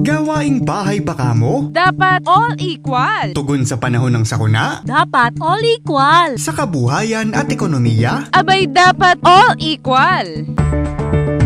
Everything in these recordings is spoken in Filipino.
Gawaing bahay ba kamo? Dapat all equal. Tugon sa panahon ng sakuna? Dapat all equal. Sa kabuhayan at ekonomiya? Abay, dapat all equal.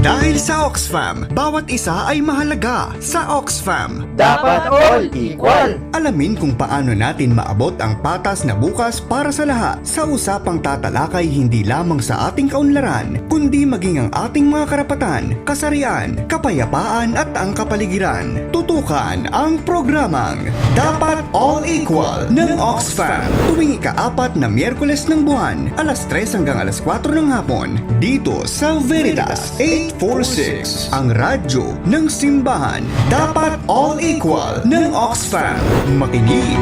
Dahil sa Oxfam, bawat isa ay mahalaga. Sa Oxfam, Dapat all equal. alamin kung paano natin maabot ang patas na bukas para sa lahat sa usapang tatalakay hindi lamang sa ating kaunlaran, kundi maging ang ating mga karapatan, kasarian, kapayapaan at ang kapaligiran. Tutukan ang programang Dapat All Equal ng Oxfam tuwing ika-4 na Miyerkules ng buwan, alas 3 hanggang alas 4 ng hapon, dito sa Veritas 846, ang radyo ng simbahan. Dapat All Equal ng Oxfam. Makinig!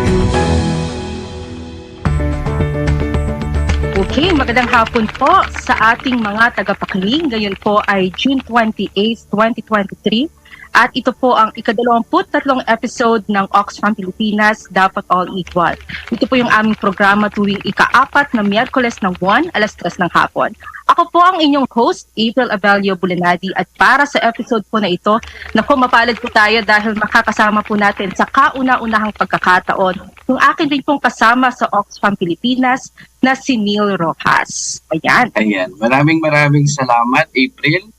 Okay, magandang hapon po sa ating mga tagapakinig. Ngayon po ay June 28, 2023. At ito po ang ika-23 episode ng Oxfam Pilipinas, Dapat All Equal. Ito po yung aming programa tuwing ika-4 na Miyerkules ng buwan, alas 3 ng hapon. Ako po ang inyong host, April Abelio Bulanadi, at para sa episode po na ito, naku, mapalad po tayo dahil makakasama po natin sa kauna-unahang pagkakataon yung akin din pong kasama sa Oxfam Pilipinas na si Neil Rojas. Ayan. Maraming salamat, April.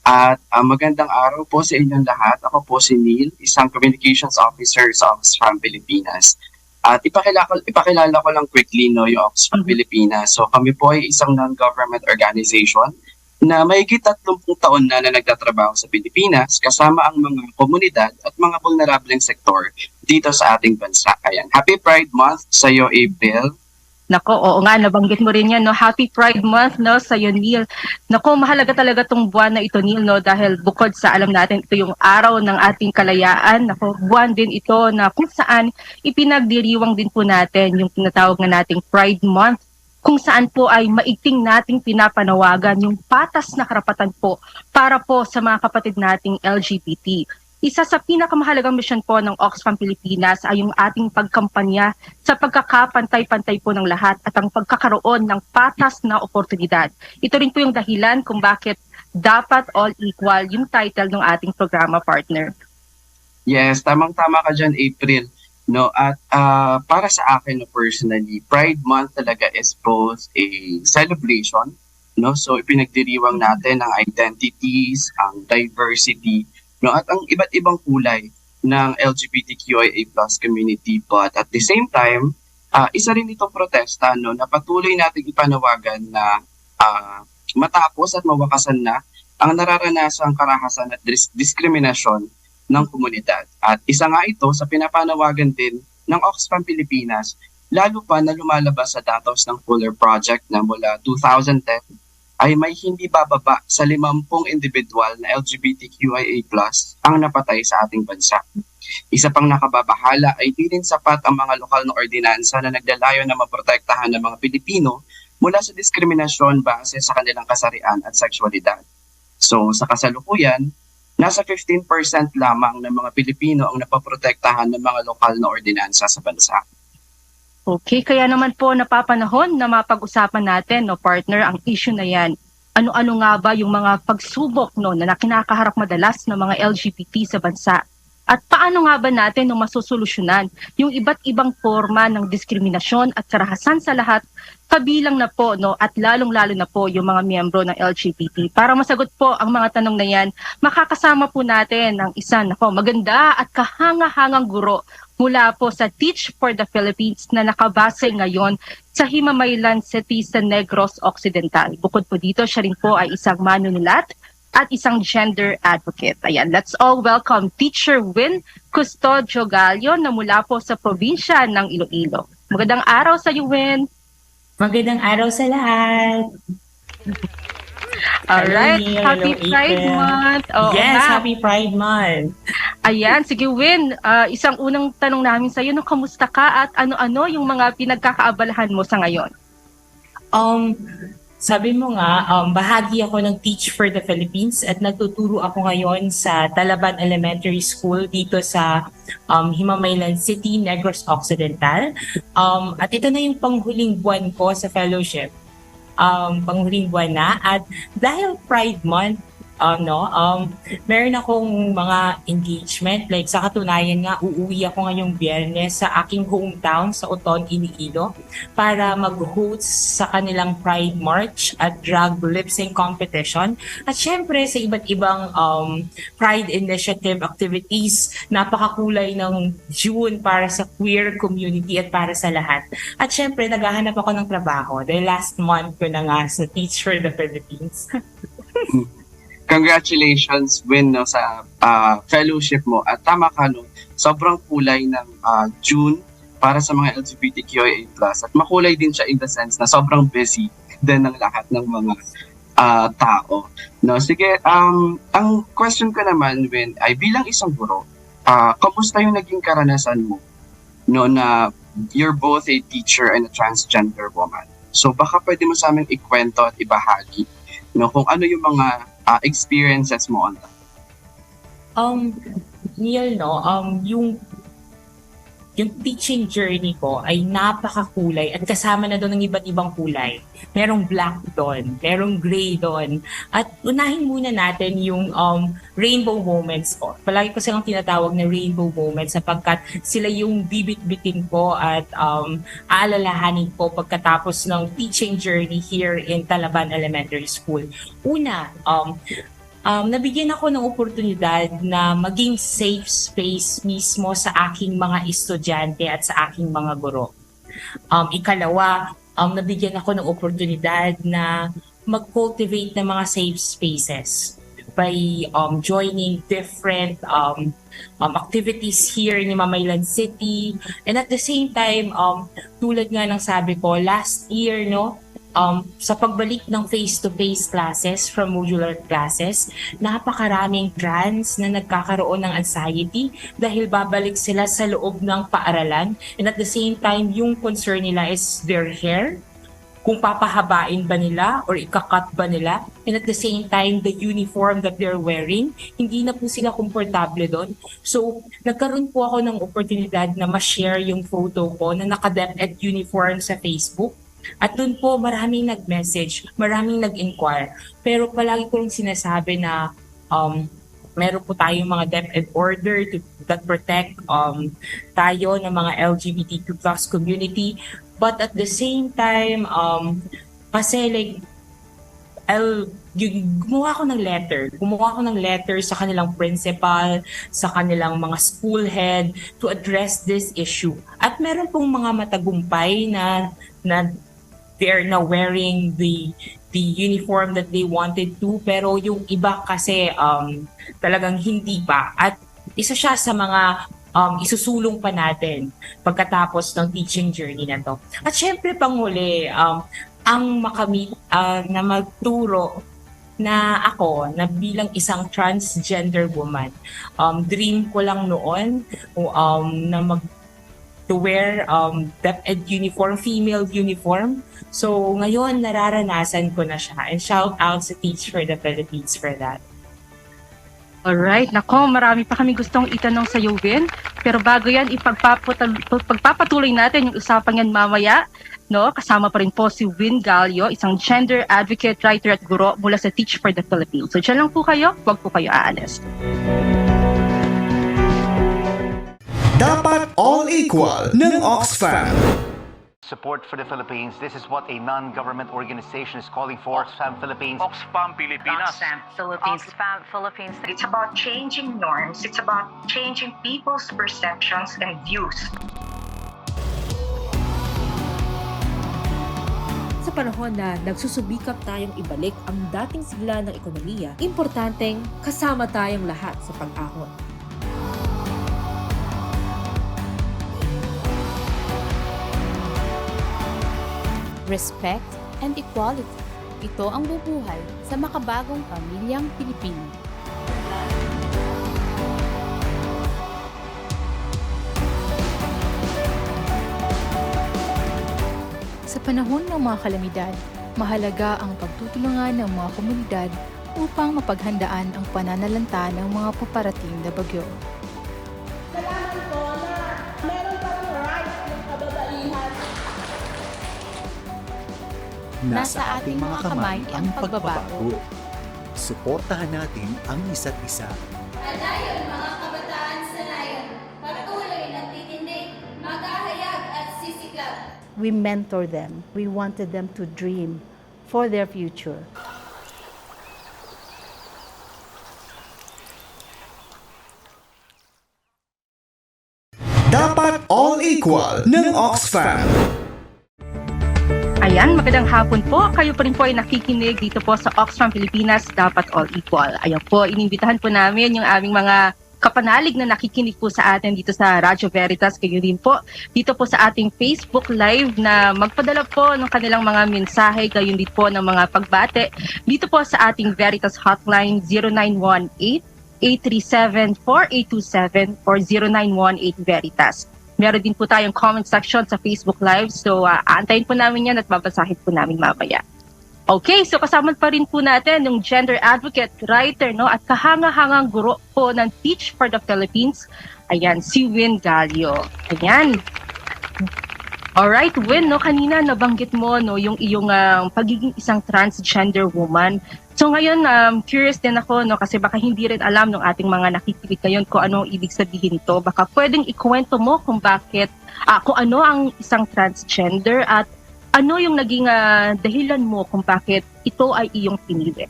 At magandang araw po sa inyong lahat. Ako po si Neil, isang Communications Officer sa Oxfam Pilipinas. At ipakilala ko lang quickly yung Oxfam Pilipinas. So kami po ay isang non-government organization na mahigit 30 taon na nagtatrabaho sa Pilipinas kasama ang mga komunidad at mga vulnerableng sektor dito sa ating bansa. Ayan. Happy Pride Month sa iyo, April. Nako, oo nga, nabanggit mo rin yan, no? Happy Pride Month, no, sa iyo, Neil. Nako, mahalaga talaga tong buwan na ito, Neil, no? Dahil bukod sa alam natin, ito yung araw ng ating kalayaan. Nako, buwan din ito na kung saan ipinagdiriwang din po natin yung tinatawag na nating Pride Month, kung saan po ay maigting nating pinapanawagan yung patas na karapatan po para po sa mga kapatid nating LGBT. Isa sa pinakamahalagang misyon po ng Oxfam Pilipinas ay yung ating pagkampanya sa pagkakapantay-pantay po ng lahat at ang pagkakaroon ng patas na oportunidad. Ito rin po yung dahilan kung bakit Dapat All Equal yung title ng ating programa, partner. Yes, tamang-tama ka dyan, April. No, at para sa akin personally, Pride Month talaga is both a celebration, no? So ipinagdiriwang natin ang identities, ang diversity, no, at ang iba't ibang kulay ng LGBTQIA+ community, but at the same time, isa rin itong protesta, no, na patuloy nating ipanawagan na matapos at mawakasan na ang nararanasang karahasan at diskriminasyon ng komunidad. At isa nga ito sa pinapanawagan din ng Oxfam Pilipinas, lalo pa na lumalabas sa datos ng Fuller Project na mula 2010 ay may hindi bababa sa 50 individual na LGBTQIA+ ang napatay sa ating bansa. Isa pang nakababahala ay di rin sapat ang mga lokal na ordinansa na nagdalayo na maprotektahan ng mga Pilipino mula sa diskriminasyon base sa kanilang kasarian at sexualidad. So sa kasalukuyan, nasa 15% lamang ng mga Pilipino ang napaprotektahan ng mga lokal na ordinansa sa bansa. Okay, kaya naman po napapanahon na mapag-usapan natin, no, partner, ang issue na yan. Ano-ano nga ba yung mga pagsubok, no, na kinakaharap madalas ng mga LGBT sa bansa? At paano nga ba natin no, masusolusyonan yung iba't ibang forma ng diskriminasyon at karahasan sa lahat, kabilang na po, no, at lalong-lalo na po yung mga miyembro ng LGBT. Para masagot po ang mga tanong na yan, makakasama po natin ang isa na po maganda at kahanga-hangang guro mula po sa Teach for the Philippines na nakabase ngayon sa Himamaylan City sa Negros Occidental. Bukod po dito, siya rin po ay isang manunulat at isang gender advocate. Ayan, let's all welcome Teacher Win Custodio Gallo na mula po sa probinsya ng Iloilo. Magandang araw sa iyo, Win. Magandang araw sa lahat. Alright, Hello, happy hello, Pride April. Month. Oo, Yes, nga. happy Pride Month. Ayan, sige Win, isang unang tanong namin sa iyo, no, kamusta ka at ano-ano yung mga pinagkakaabalahan mo sa ngayon? Sabi mo nga, bahagi ako ng Teach for the Philippines at nagtuturo ako ngayon sa Talaban Elementary School dito sa Himamaylan City, Negros Occidental. At ito na yung panghuling buwan ko sa fellowship. Panghuling buwan na. At dahil Pride Month, Meron akong mga engagement. Like sa katunayan nga, uuwi ako ngayong Biyernes sa aking hometown sa Oton, Iloilo para mag-host sa kanilang Pride March at drag lip sync competition. At syempre sa iba't ibang Pride Initiative activities, napakakulay ng June para sa queer community at para sa lahat. At syempre, naghahanap ako ng trabaho dahil last month ko na nga sa Teach for the Philippines. Congratulations, Win, no, sa fellowship mo. At tama ka, no, sobrang kulay ng June para sa mga LGBTQIA+. At makulay din siya in the sense na sobrang busy din ng lahat ng mga tao. No, sige, ang question ko naman, Win, ay bilang isang guro, kamusta yung naging karanasan mo, no, na you're both a teacher and a transgender woman? So baka pwede mo sa amin ikwento at ibahagi, no, kung ano yung mga experiences mo on that. Neil, no, yung teaching journey ko ay napakakulay at kasama na doon ng iba't ibang kulay. Merong black doon, merong gray doon. At unahin muna natin yung rainbow moments ko. Palagi ko silang tinatawag na rainbow moments sapagkat sila yung bibit-bitin ko at aalalahanin ko pagkatapos ng teaching journey here in Talaban Elementary School. Una, nabigyan ako ng oportunidad na maging safe space mismo sa aking mga estudyante at sa aking mga guro. Ikalawa, nabigyan ako ng oportunidad na mag-cultivate ng mga safe spaces by joining different activities here in Himamaylan City. And at the same time, tulad nga ng sabi ko, last year, no, sa pagbalik ng face-to-face classes from modular classes, napakaraming trans na nagkakaroon ng anxiety dahil babalik sila sa loob ng paaralan. And at the same time, yung concern nila is their hair, kung papahabain ba nila or ikakat ba nila. And at the same time, the uniform that they're wearing, hindi na po sila komportable doon. So, nagkaroon po ako ng oportunidad na ma-share yung photo ko na naka-DepEd uniform sa Facebook. At doon po maraming nag-message, maraming nag-inquire. Pero palagi ko rin sinasabi na meron po tayong mga DepEd order that protect tayo ng mga LGBTQ+ community. But at the same time, kasi like, gumawa ako ng letter sa kanilang principal, sa kanilang mga school head to address this issue. At meron pong mga matagumpay na they're now wearing the uniform that they wanted to, pero yung iba kasi talagang hindi pa. At isa siya sa mga isusulong pa natin pagkatapos ng teaching journey na to. At syempre panghuli, ang makamit na magturo na ako na bilang isang transgender woman. Dream ko lang noon na to wear DepEd uniform, female uniform. So ngayon nararanasan ko na siya, and shout out sa Teach for the Philippines for that. Alright, nako, marami pa kami gustong itanong sa iyo, Win. Pero bago yan, pagpapatuloy natin yung usapan yan mamaya. No, kasama pa rin po si Win Galio, isang gender advocate, writer at guro mula sa Teach for the Philippines. So dyan lang po kayo, huwag po kayo aalis. Dapat all equal ng Oxfam. Support for the Philippines. This is what a non-government organization is calling for. Oxfam Philippines. Oxfam Pilipinas. Oxfam Philippines. Oxfam Philippines. It's about changing norms. It's about changing people's perceptions and views. Sa panahon na nagsusubikap tayong ibalik ang dating sigla ng ekonomiya, importanteng kasama tayong lahat sa pag-ahon. Respect and equality. Ito ang bubuhay sa makabagong pamilyang Pilipino. Sa panahon ng mga kalamidad, mahalaga ang pagtutulungan ng mga komunidad upang mapaghandaan ang pananalanta ng mga paparating na bagyo. Kailangan po na meron pa rin rights ng kababaihan. Nasa ating mga kamay ang pagbabago. Suportahan natin ang isa't isa. Anayon mga kabataan sa nayon, patuloy nagtitindig, maghahayag at sisikap. We mentor them. We wanted them to dream for their future. Dapat all equal ng Oxfam. Ayan, magandang hapon po. Kayo pa rin po ay nakikinig dito po sa Oxfam Pilipinas, Dapat All Equal. Ayan po, inimbitahan po namin yung aming mga kapanalig na nakikinig po sa atin dito sa Radyo Veritas. Kayo rin po dito po sa ating Facebook Live na magpadala po ng kanilang mga mensahe, gayon din po ng mga pagbate dito po sa ating Veritas Hotline 0918-837-4827 or 0918-VERITAS. Meron din po tayong comment section sa Facebook Live. So, aantayin po namin yan at babasahin po namin mamaya. Okay, so kasama pa rin po natin yung gender advocate, writer, no, at kahanga-hangang guro po ng Teach for the Philippines. Ayan, si Win Galio. Ayan. Alright, Win, no, kanina nabanggit mo no, yung iyong pagiging isang transgender woman. So ngayon, curious din ako, no, kasi baka hindi rin alam ng ating mga nakikinig ngayon kung ano ibig sabihin to. Baka pwedeng ikwento mo kung bakit, kung ano ang isang transgender at ano yung naging dahilan mo kung bakit ito ay iyong pinili.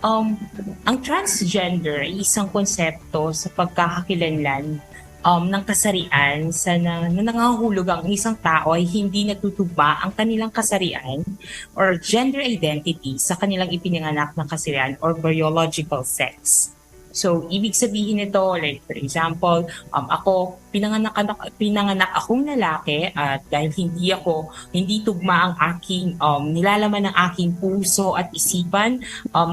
Ang transgender ay isang konsepto sa pagkakakilanlan ng kasarian na nangangahulog ang isang tao ay hindi natutugma ang kanilang kasarian or gender identity sa kanilang ipinanganak ng kasarian or biological sex. So, ibig sabihin nito, like for example, ako, pinanganak akong lalaki at dahil hindi tugma ang aking nilalaman ng aking puso at isipan,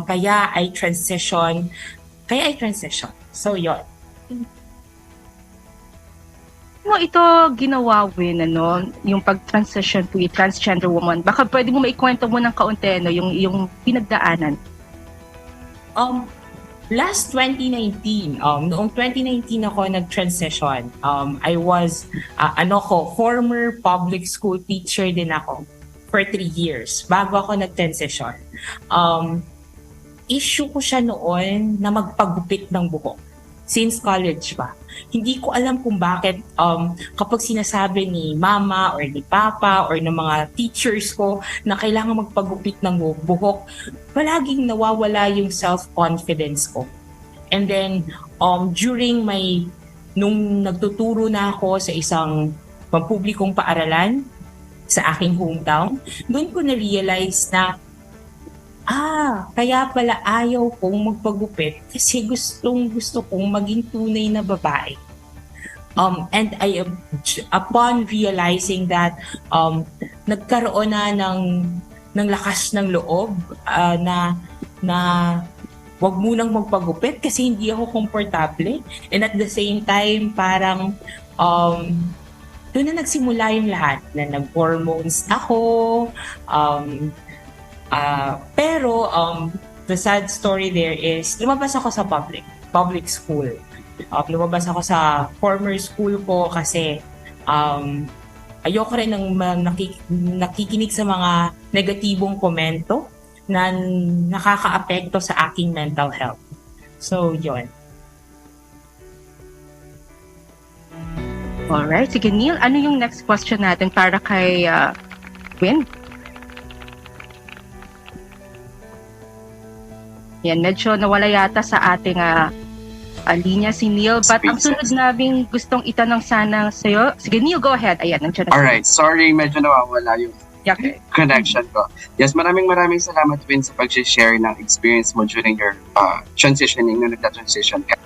kaya ay transition. So, yon. Mo ito ginawa, Win, ano, yung pag-transition to a transgender woman. Baka pwede mo maikwento mo ng kaunti, no, yung pinagdaanan. Last 2019, noong 2019 ako nag-transition. I was, former public school teacher din ako for 3 years bago ako nag-transition. Issue ko siya noon na magpagupit ng buhok. Since college pa. Hindi ko alam kung bakit kapag sinasabi ni mama or ni papa or ng mga teachers ko na kailangan magpagupit ng buhok, palaging nawawala yung self-confidence ko. And then, nung nagtuturo na ako sa isang pampublikong paaralan sa aking hometown, doon ko na-realize na kaya pala ayaw kong magpagupit kasi gusto kong maging tunay na babae. And upon realizing that, nagkaroon na ng lakas ng loob na wag munang magpagupit kasi hindi ako komportable. And at the same time, parang doon na nagsimula yung lahat na nag-hormones ako, pero the sad story there is lumabas ako sa public school. Lumabas ako sa former school ko kasi ayoko rin ng nakikinig sa mga negatibong komento na nakakaapekto sa aking mental health. So, yun. Alright, sige Neil, ano yung next question natin para kay Win? Yan, medyo nawala yata sa ating linya si Neil. But ang sunod naming gustong itanong sana sa'yo. Sige Neil, go ahead. Ayan, nandiyan na. Alright, sorry, medyo nawawala yung connection ko. Yes, maraming salamat Win sa pag-share ng experience mo during your transitioning, nung nagta-transition ka.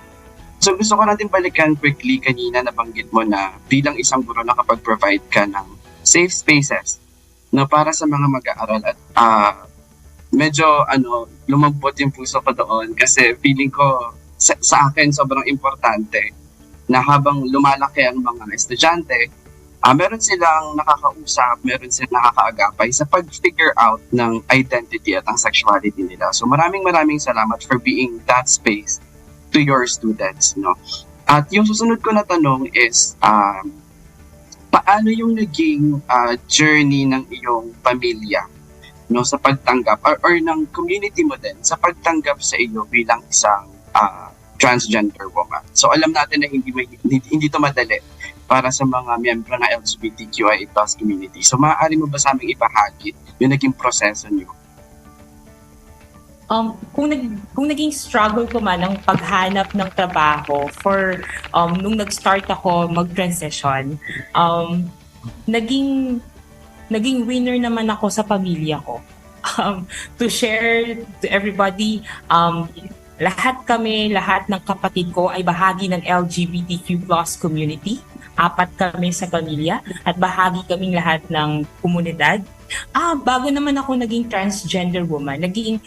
So gusto ko natin balikan quickly kanina, nabanggit mo na bilang isang guro nakapag-provide ka ng safe spaces na para sa mga mag-aaral at medyo lumambot yung puso ko doon kasi feeling ko sa akin sobrang importante na habang lumalaki ang mga estudyante, meron silang nakakausap, meron silang nakakaagapay sa pag-figure out ng identity at ang sexuality nila. So maraming salamat for being that space to your students, no? At yung susunod ko na tanong is paano yung naging journey ng iyong pamilya no, sa pagtanggap or ng community mo din sa pagtanggap sa iyo bilang isang transgender woman. So alam natin na hindi to madali para sa mga miyembro ng LGBTQIA+ community. So maaari mo ba sa aming ibahagi yung naging proseso niyo? Kung naging struggle ko man ang paghanap ng trabaho for nung nag-start ako mag-transition, naging winner naman ako sa pamilya ko. To share to everybody, lahat ng kapatid ko ay bahagi ng LGBTQ+ community. 4 kami sa pamilya at bahagi kaming lahat ng komunidad. Bago naman ako naging transgender woman, naging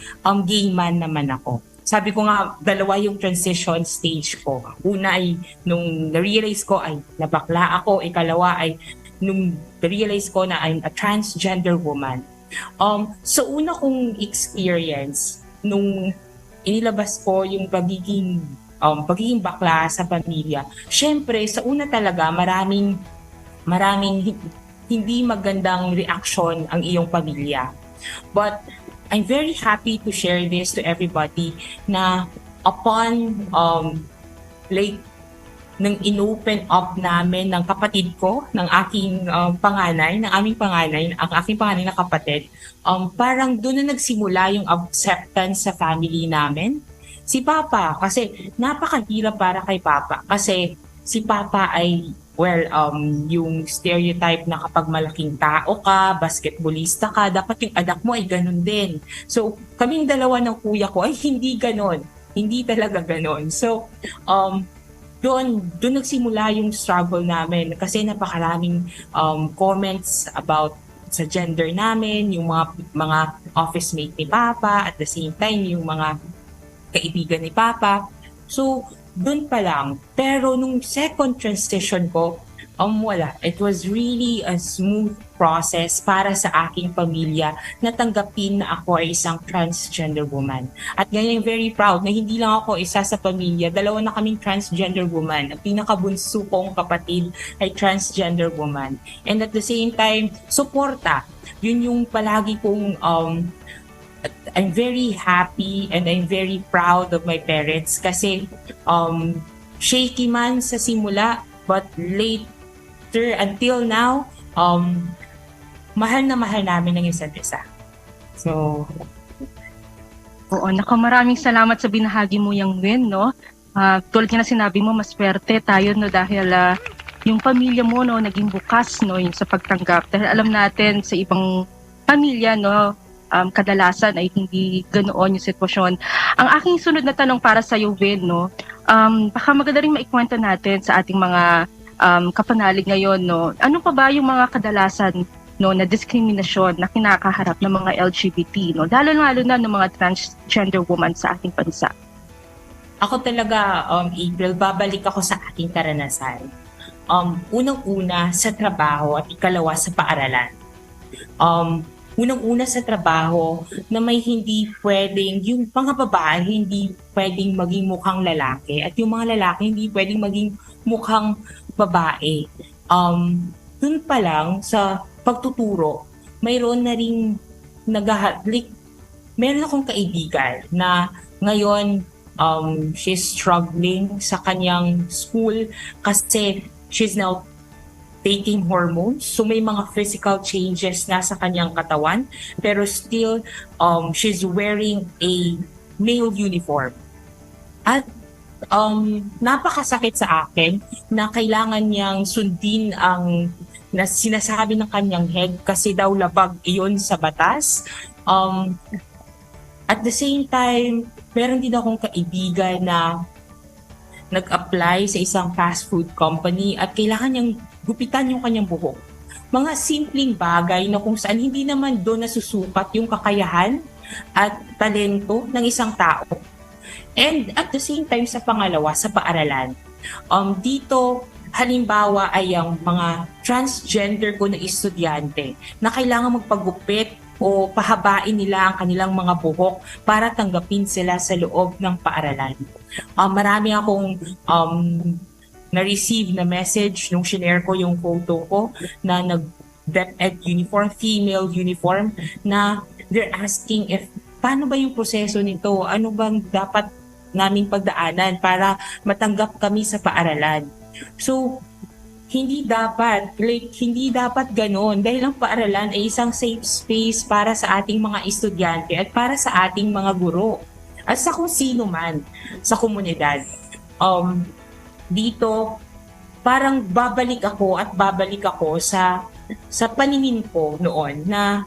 gay man naman ako. Sabi ko nga, 2 yung transition stage ko. Una ay nung na-realize ko ay nabakla ako, ikalawa ay nung na-realize ko na I'm a transgender woman. Sa una kong experience, nung inilabas ko yung pagiging bakla sa pamilya, syempre sa una talaga maraming hindi magandang reaction ang iyong pamilya. But I'm very happy to share this to everybody na upon nang inopen up namin ng kapatid ko, ng aking panganay, ang aking panganay na kapatid, parang doon na nagsimula yung acceptance sa family namin. Si Papa, kasi napakahirap para kay Papa. Kasi si Papa ay, yung stereotype na kapag malaking tao ka, basketballista ka, dapat yung anak mo ay ganun din. So, kaming dalawa ng kuya ko ay hindi ganun. Hindi talaga ganun. So, doon nagsimula yung struggle namin kasi napakaraming comments about sa gender namin, yung mga office mate ni Papa, at the same time yung mga kaibigan ni Papa. So, doon pa lang. Pero nung second transition ko, wala. It was really a smooth process para sa aking pamilya na tanggapin na ako ay isang transgender woman. At ngayon, very proud na hindi lang ako isa sa pamilya. 2 na kaming transgender woman. Ang pinakabunso kong kapatid ay transgender woman. And at the same time, suporta. Yun yung palagi kong I'm very happy and I'm very proud of my parents kasi shaky man sa simula but later until now mahal na mahal namin ng isa't isa. So Oo, maraming salamat sa binahagi mo yung win, no? Tulad nga na sinabi mo, maswerte tayo, no, dahil yung pamilya mo, no, naging bukas, no, yung sa pagtanggap. Dahil alam natin sa ibang pamilya, no, kadalasan ay hindi ganoon yung sitwasyon. Ang aking sunod na tanong para sa iyo, Win, no, baka maganda rin maikwento natin sa ating mga kapanalig ngayon, no, ano pa ba yung mga kadalasan, no, na diskriminasyon na kinakaharap ng mga LGBT, no, lalo na ng mga transgender woman sa ating bansa? Ako talaga, April, babalik ako sa aking karanasan. Unang-una sa trabaho at ikalawa sa paaralan. Unang-una sa trabaho na may hindi pwedeng, yung mga babae hindi pwedeng maging mukhang lalaki at yung mga lalaki hindi pwedeng maging mukhang babae. Dun pa lang sa pagtuturo, mayroon na rin meron akong kaibigan na ngayon she's struggling sa kanyang school kasi she's now taking hormones. So may mga physical changes na sa kanyang katawan pero still she's wearing a male uniform. At napakasakit sa akin na kailangan niyang sundin ang na sinasabi ng kanyang head kasi daw labag iyon sa batas. At the same time, meron din akong kaibigan na nag-apply sa isang fast food company at kailangan niyang gupitan yung kanyang buhok. Mga simpleng bagay na kung saan hindi naman doon nasusukat yung kakayahan at talento ng isang tao. And at the same time sa pangalawa, sa paaralan, dito halimbawa ay ang mga transgender ko na estudyante na kailangan magpagupit o pahabain nila ang kanilang mga buhok para tanggapin sila sa loob ng paaralan. Marami akong na-receive na message nung shinare ko yung photo ko na nag-DepEd uniform, female uniform, na they're asking if paano ba yung proseso nito? Ano bang dapat naming pagdaanan para matanggap kami sa paaralan? So, hindi dapat ganon dahil ang paaralan ay isang safe space para sa ating mga estudyante at para sa ating mga guro at sa kung sino man sa komunidad. Dito, parang babalik ako sa paningin ko noon na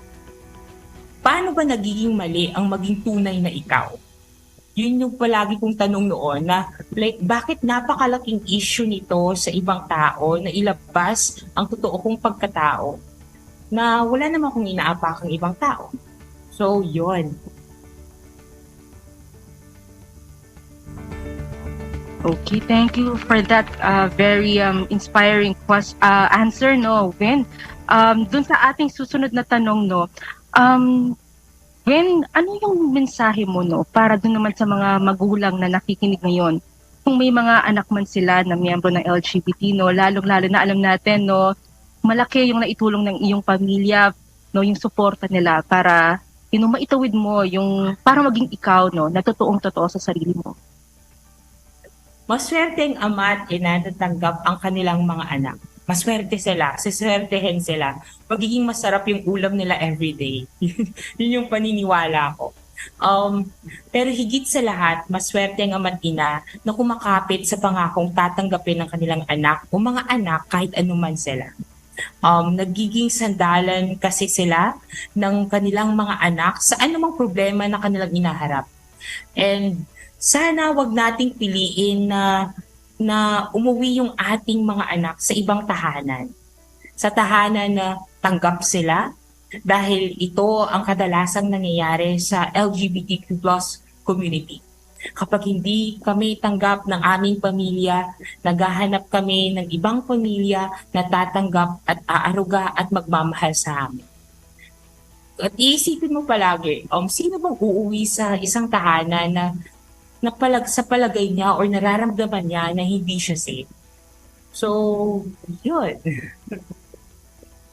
paano ba nagiging mali ang maging tunay na ikaw? Yun yung palagi kong tanong noon na bakit napakalaking issue nito sa ibang tao na ilabas ang totoo kong pagkatao na wala naman akong inaapakang ibang tao. So, yun. Okay, thank you for that very inspiring answer, no, Win. Dun sa ating susunod na tanong, no, Win, ano yung mensahe mo, no, para dun naman sa mga magulang na nakikinig ngayon? Kung may mga anak man sila na miyembro ng LGBT, no, lalong-lalo na alam natin, no, malaki yung naitulong ng iyong pamilya, no, yung suporta nila para, maitawid mo yung, para maging ikaw, no, na totoong-totoo sa sarili mo. Maswerte ang ama at ina na tanggap ang kanilang mga anak. Maswerte sila, siswertehin sila. Magiging masarap yung ulam nila everyday. Yun yung paniniwala ko. Pero higit sa lahat, maswerte ang ama at ina na kumakapit sa pangakong tatanggapin ng kanilang anak o mga anak kahit anuman sila. Nagiging sandalan kasi sila ng kanilang mga anak sa anumang problema na kanilang inaharap. And sana wag nating piliin na umuwi yung ating mga anak sa ibang tahanan. Sa tahanan na tanggap sila dahil ito ang kadalasang nangyayari sa LGBTQ+ community. Kapag hindi kami tanggap ng aming pamilya, naghahanap kami ng ibang pamilya na tatanggap at aaruga at magmamahal sa amin. At iisipin mo palagi, sino bang uuwi sa isang tahanan na sa palagay niya or nararamdaman niya na hindi siya safe. So, yun.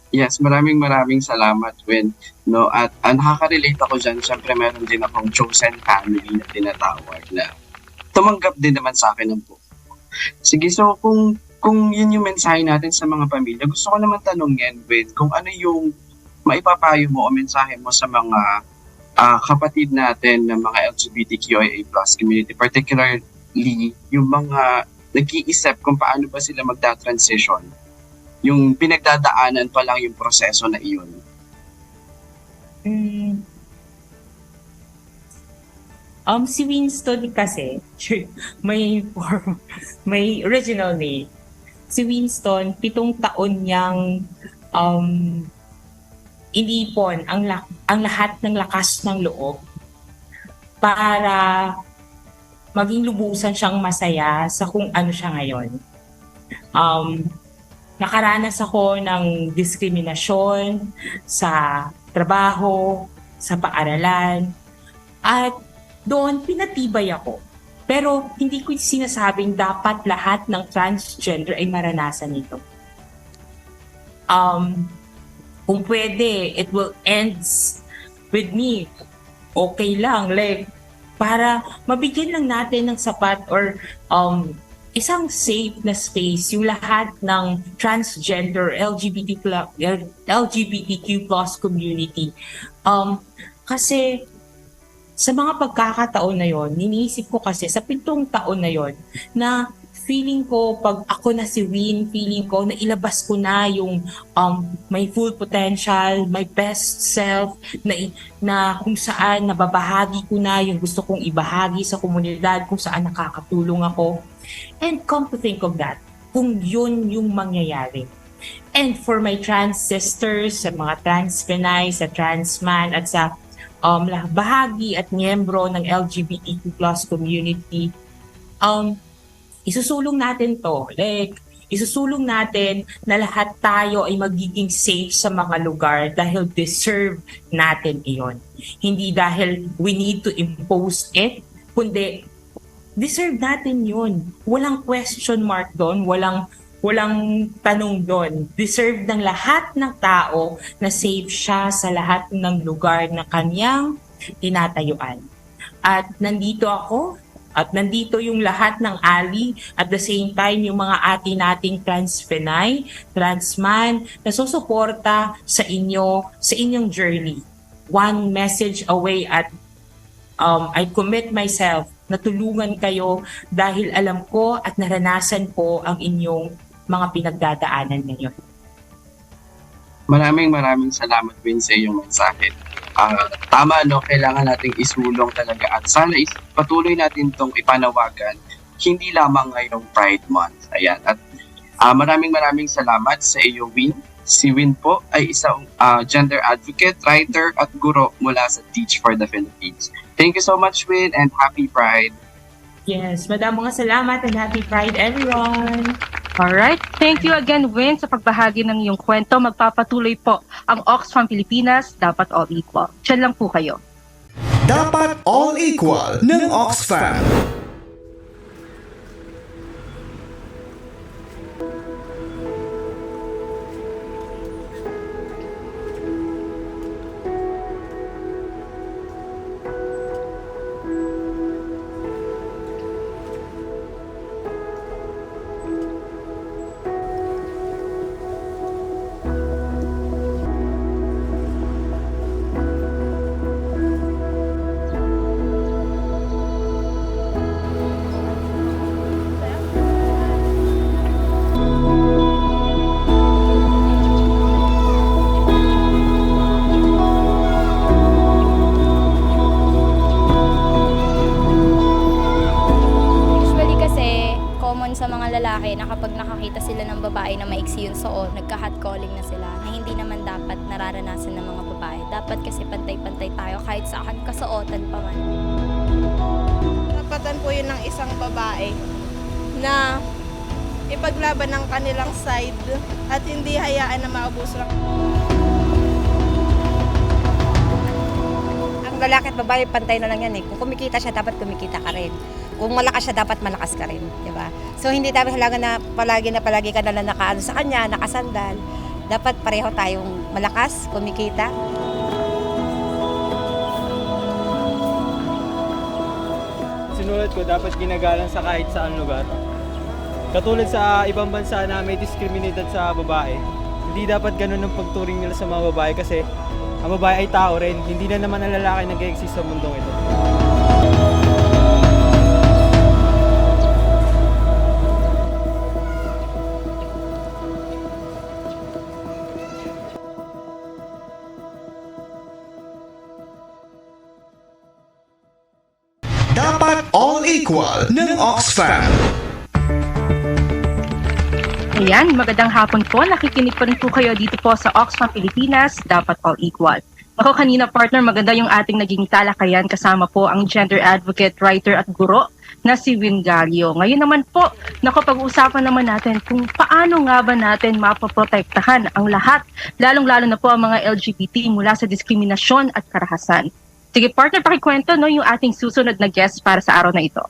Yes, maraming salamat, Win. No, at nakaka-relate ako dyan. Siyempre, meron din akong chosen family na tinatawag na tumanggap din naman sa akin ng buo. Sige, so kung yun yung mensahe natin sa mga pamilya, gusto ko naman tanongin, Win, kung ano yung maipapayo mo o mensahe mo sa mga kapatid natin ng mga LGBTQIA+ community, particularly yung mga nag-iisip kung paano ba sila magta-transition, yung pinagdadaanan pa lang yung proseso na iyon. Si Winston kasi, may original name. Si Winston, 7 taon niyang inipon ang lahat ng lakas ng loob para maging lubusan siyang masaya sa kung ano siya ngayon. Nakaranas ako ng diskriminasyon sa trabaho, sa paaralan, at doon pinatibay ako. Pero hindi ko sinasabing dapat lahat ng transgender ay maranasan ito. Kung pwede, it will end with me. Okay lang, para mabigyan lang natin ng sapat or isang safe na space yung lahat ng transgender LGBTQ+ community. Kasi sa mga pagkakataon na yon, niniisip ko kasi sa 7 taon na yon na feeling ko pag ako na si Win, feeling ko na ilabas ko na yung my full potential, my best self, na kung saan nababahagi ko na yung gusto kong ibahagi sa komunidad, kung saan nakakatulong ako. And come to think of that, kung yun yung mangyayari. And for my trans sisters, sa mga trans Pinay, sa trans man, at sa bahagi at miyembro ng LGBTQ+ community, isusulong natin to. Isusulong natin na lahat tayo ay magiging safe sa mga lugar dahil deserve natin iyon. Hindi dahil we need to impose it, kundi deserve natin yun. Walang question mark doon, Walang tanong doon. Deserve ng lahat ng tao na safe siya sa lahat ng lugar na kanyang tinatayuan. At nandito ako, at nandito yung lahat ng ali, at the same time yung mga ati nating trans-Pinay, trans-man, na susuporta sa inyong journey. One message away at I commit myself na tulungan kayo dahil alam ko at naranasan ko ang inyong mga pinagdadaanan ngayon. Maraming salamat din sa iyong mensahe. Tama, no? Kailangan nating isulong talaga at sana patuloy natin itong ipanawagan hindi lamang ngayong Pride Month. Ayan. At maraming salamat sa iyo, Win. Si Win po ay isang gender advocate, writer at guro mula sa Teach for the Philippines. Thank you so much, Win, and happy Pride. Yes, madaming salamat and happy Pride, everyone! Alright, thank you again, Win, sa pagbahagi ng iyong kwento. Magpapatuloy po ang Oxfam Pilipinas, dapat all equal. Diyan lang po kayo. Dapat all equal ng Oxfam. Sa mga lalaki na kapag nakakita sila ng babae na maiksi yung suot, nagka-catcalling na sila, na hindi naman dapat nararanasan ng mga babae. Dapat kasi pantay-pantay tayo kahit saan kasuotan pa man. Karapatan po yun ng isang babae na ipaglaban ng kanilang side at hindi hayaan na maabuso lang. Ang lalaki at babae, pantay na lang yan eh. Kung kumikita siya, dapat kumikita ka rin. Kung malakas siya, dapat malakas ka rin, di ba? So hindi tayo halaga na palagi ka nalang nakaano sa kanya, nakasandal. Dapat pareho tayong malakas, kumikita. Sinulat ko, dapat ginagalang sa kahit saan lugar. Katulad sa ibang bansa na may discriminated sa babae, hindi dapat ganun ang pagturing nila sa mga babae kasi ang babae ay tao rin, hindi na naman ang lalaki nag-exist sa mundong ito. Dapat all equal ng Oxfam. Ayan, magandang hapon po. Nakikinig pa rin po kayo dito po sa Oxfam Pilipinas, dapat all equal. Ako kanina, partner, maganda yung ating naging talakayan. Kasama po ang gender advocate, writer at guro na si Win Galio. Ngayon naman po, pag-uusapan naman natin kung paano nga ba natin mapoprotektahan ang lahat, lalong-lalo na po ang mga LGBT mula sa diskriminasyon at karahasan. Sige, partner, pakikwento yung ating susunod na guest para sa araw na ito.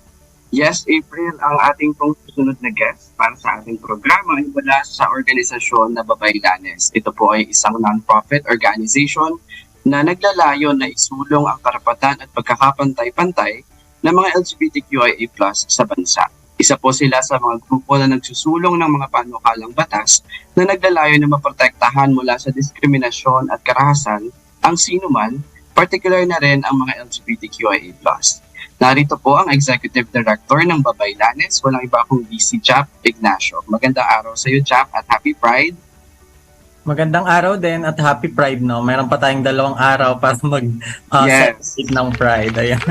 Yes, April, ang ating pong susunod na guest para sa ating programa ay mula sa organisasyon na Babaylanes. Ito po ay isang non-profit organization na naglalayon na isulong ang karapatan at pagkakapantay-pantay ng mga LGBTQIA+ sa bansa. Isa po sila sa mga grupo na nagsusulong ng mga panukalang batas na naglalayon na maprotektahan mula sa diskriminasyon at karahasan ang sinuman, particular na rin ang mga LGBTQIA+. Narito po ang Executive Director ng Babaylanes, walang iba kundi si Jap Ignacio. Magandang araw sa iyo, Jap, at Happy Pride! Magandang araw din at Happy Pride, no? Mayroon pa tayong 2 araw para celebrate ng Pride. Ayan.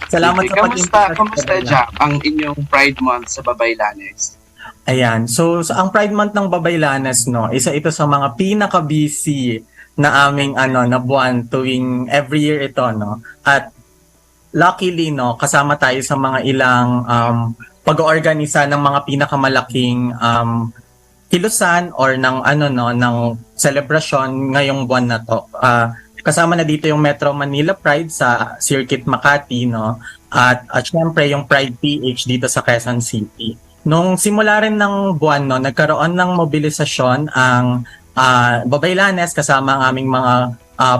Salamat sa pag-invite. Kamusta, Jap, ang inyong Pride Month sa Babaylanes? Ayan. So ang Pride Month ng Babaylanes, no, isa ito sa mga pinaka-busy na aming na buwan tuwing every year ito, no. At luckily, no, kasama tayo sa mga ilang pag-oorganisa ng mga pinakamalaking kilusan or ng ng celebration ngayong buwan na to. Kasama na dito yung Metro Manila Pride sa Circuit Makati, no. At syempre yung Pride PH dito sa Quezon City. Nung simula rin ng buwan, no, nagkaroon ng mobilisasyon ang Babaylanes kasama ang aming mga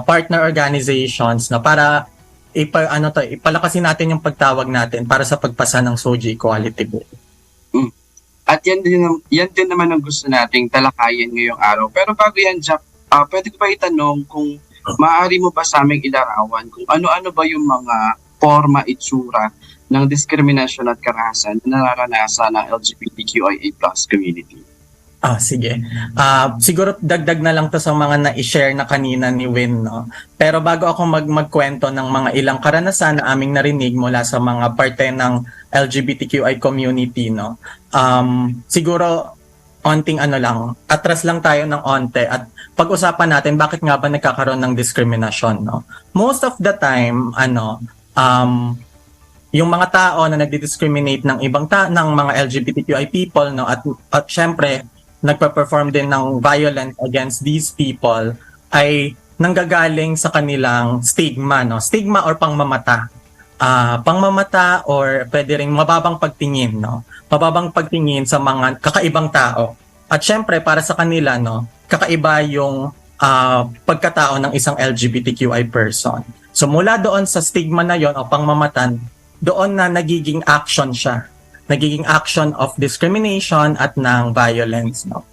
partner organizations no, para ipalakasin natin yung pagtawag natin para sa pagpasa ng SOGI Equality Bill. At yan din naman ang gusto nating talakayin ngayong araw. Pero bago yan, Jack, pwede ko pa itanong kung maaari mo ba sa aming ilarawan kung ano-ano ba yung mga forma, itsura ng diskriminasyon at karahasan na nararanasan ng LGBTQIA+ community. Sige. Siguro dagdag na lang to sa mga na-share na kanina ni Win, no? Pero bago ako magkwento ng mga ilang karanasan na aming narinig mula sa mga parte ng LGBTQI community, no? Siguro onting atras lang tayo ng onte at pag-usapan natin bakit nga ba nagkakaroon ng diskriminasyon, no? Most of the time, yung mga tao na nagdi-discriminate ng ng mga LGBTQI people, no, at syempre nagpa-perform din ng violence against these people ay nanggagaling sa kanilang stigma, no? Stigma or pangmamata. Pangmamata or pwede ring mababang pagtingin, no? Mababang pagtingin sa mga kakaibang tao. At syempre para sa kanila, no, kakaiba yung pagkatao ng isang LGBTQI person. So mula doon sa stigma na yon o pangmamatan, doon na nagiging action siya. Nagiging action of discrimination at ng violence, no.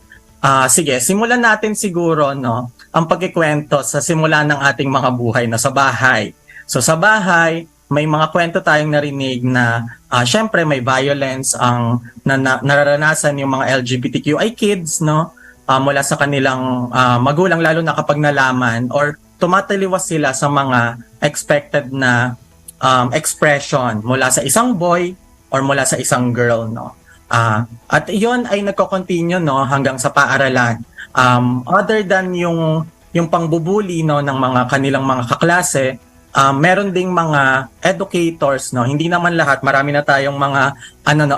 Sige, simulan natin siguro, no, ang pagkikwento sa simula ng ating mga buhay na sa bahay. So sa bahay, may mga kwento tayong narinig na syempre may violence ang nararanasan yung mga LGBTQI kids, no, mula sa kanilang magulang, lalo na kapag nalaman or tumataliwas sila sa mga expected na expression mula sa isang boy or mula sa isang girl, no. At iyon ay nagko-continue, no, hanggang sa paaralan. Other than yung pangbubuli, no, ng mga kanilang mga kaklase, meron ding mga educators, no. Hindi naman lahat, marami na tayong mga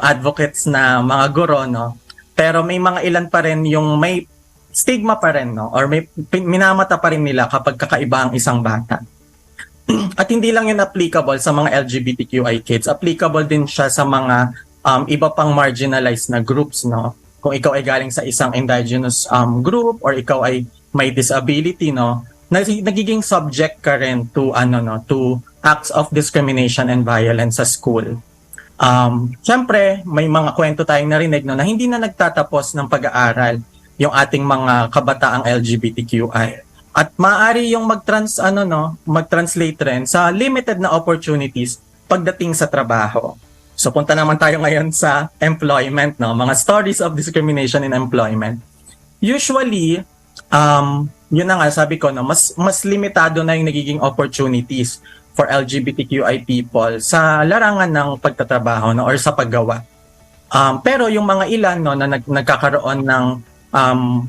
advocates na mga guro, no. Pero may mga ilan pa rin yung may stigma pa rin, no, or may minamata pa rin nila kapag kakaiba ang isang bata. At hindi lang yun applicable sa mga LGBTQI kids, applicable din siya sa mga iba pang marginalized na groups, no. Kung ikaw ay galing sa isang indigenous group or ikaw ay may disability, no, nagiging subject ka rin to to acts of discrimination and violence sa school. Syempre, may mga kwento tayong narinig, no, na hindi na nagtatapos ng pag-aaral yung ating mga kabataang LGBTQI. At maaari yung mag-translate rin sa limited na opportunities pagdating sa trabaho. So punta naman tayo ngayon sa employment, no? Mga stories of discrimination in employment. Usually, yun na nga sabi ko, no, mas limitado na yung nagiging opportunities for LGBTQI people sa larangan ng pagtatrabaho, no, or sa paggawa. Pero yung mga ilan, no, na nagkakaroon ng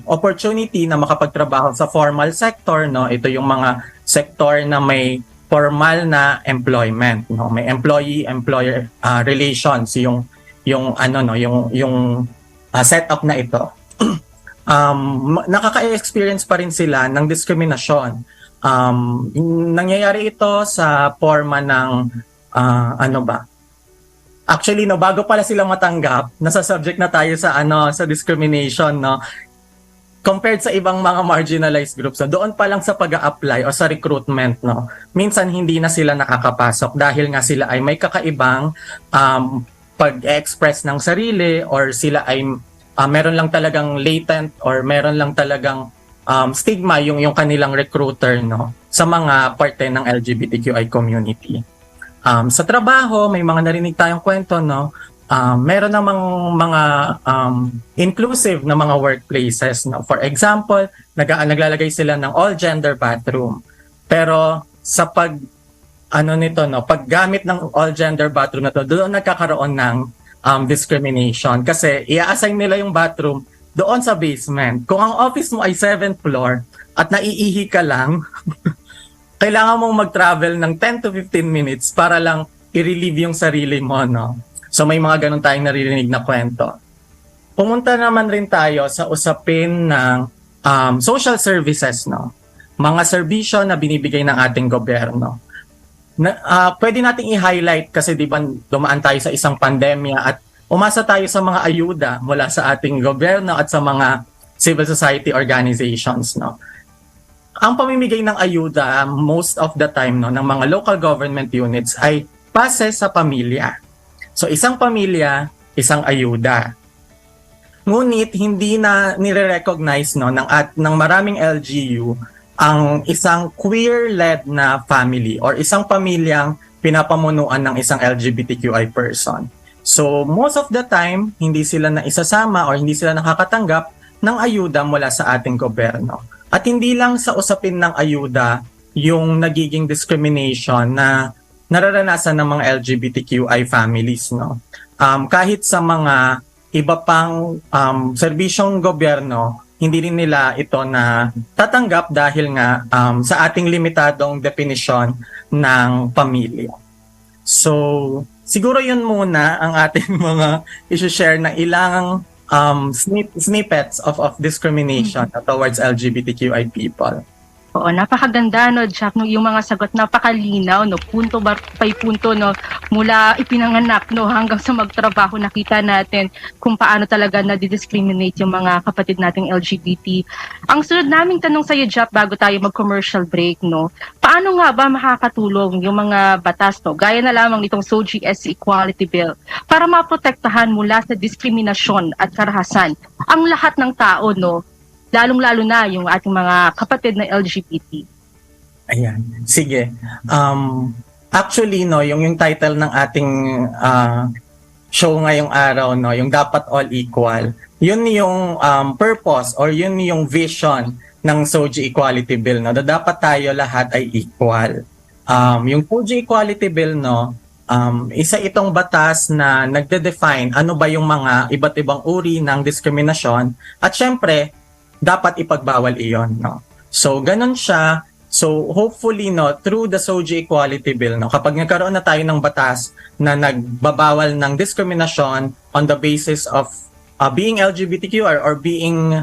opportunity na makapagtrabaho sa formal sector, no, ito yung mga sector na may formal na employment, no, may employee-employer relations, yung setup na ito. Nakaka-experience pa rin sila ng diskriminasyon. Nangyayari ito sa forma ng actually, no, bago pala sila matanggap, nasa subject na tayo sa sa discrimination, no. Compared sa ibang mga marginalized groups, no, doon pa lang sa pag-a-apply o sa recruitment, no, minsan hindi na sila nakakapasok dahil nga sila ay may kakaibang pag-express ng sarili, or sila ay meron lang talagang latent or meron lang talagang stigma yung kanilang recruiter, no, sa mga parte ng LGBTQI community. Sa trabaho, may mga narinig tayong kwento, no. Meron namang mga inclusive na mga workplaces, no. For example, naglalagay sila ng all-gender bathroom. Pero sa paggamit ng all-gender bathroom na to, doon nagkakaroon ng discrimination kasi i-assign nila yung bathroom doon sa basement. Kung ang office mo ay 7th floor at naiihi ka lang, kailangan mong mag-travel ng 10 to 15 minutes para lang i-relieve yung sarili mo, no? So may mga ganun tayong naririnig na kwento. Pumunta naman rin tayo sa usapin ng social services, no? Mga serbisyo na binibigay ng ating gobyerno. Pwede nating i-highlight kasi di ba dumaan tayo sa isang pandemya at umasa tayo sa mga ayuda mula sa ating gobyerno at sa mga civil society organizations, no. Ang pamimigay ng ayuda most of the time, no, ng mga local government units ay base sa pamilya. So isang pamilya, isang ayuda. Ngunit hindi na nire-recognize, no, ng maraming LGU ang isang queer-led na family or isang pamilyang pinapamunuan ng isang LGBTQI person. So most of the time, hindi sila na isasama or hindi sila nakakatanggap ng ayuda mula sa ating gobyerno. At hindi lang sa usapin ng ayuda yung nagiging discrimination na nararanasan ng mga LGBTQI families, no. Kahit sa mga iba pang serbisyong gobyerno, hindi rin nila ito na tatanggap dahil nga sa ating limitadong definition ng pamilya. So, siguro yun muna ang ating mga i-share na ilang snippets of discrimination towards LGBTQI people. Oo, napakaganda, no, Jack, no, yung mga sagot napakalinaw, no, punto by punto, no, mula ipinanganak, no, hanggang sa magtrabaho, nakita natin kung paano talaga na-discriminate yung mga kapatid nating LGBT. Ang sunod naming tanong sa iyo, Jack, bago tayo mag-commercial break, no, paano nga ba makakatulong yung mga batas, no, gaya na lamang nitong SOGIE Equality Bill, para maprotektahan mula sa diskriminasyon at karahasan ang lahat ng tao, no, lalong-lalo na yung ating mga kapatid na LGBT. Ayan. Sige. Actually, no, yung title ng ating show ngayong araw, no, yung Dapat All Equal, yun yung purpose or yun yung vision ng SOGIE Equality Bill, no, na dapat tayo lahat ay equal. Yung SOGIE Equality Bill, no, isa itong batas na nagde-define ano ba yung mga iba't ibang uri ng diskriminasyon at syempre, dapat ipagbawal iyon, no. So ganun siya. So hopefully, no, through the SOGIE Equality Bill, no, kapag nagkaroon na tayo ng batas na nagbabawal ng diskriminasyon on the basis of being LGBTQ or being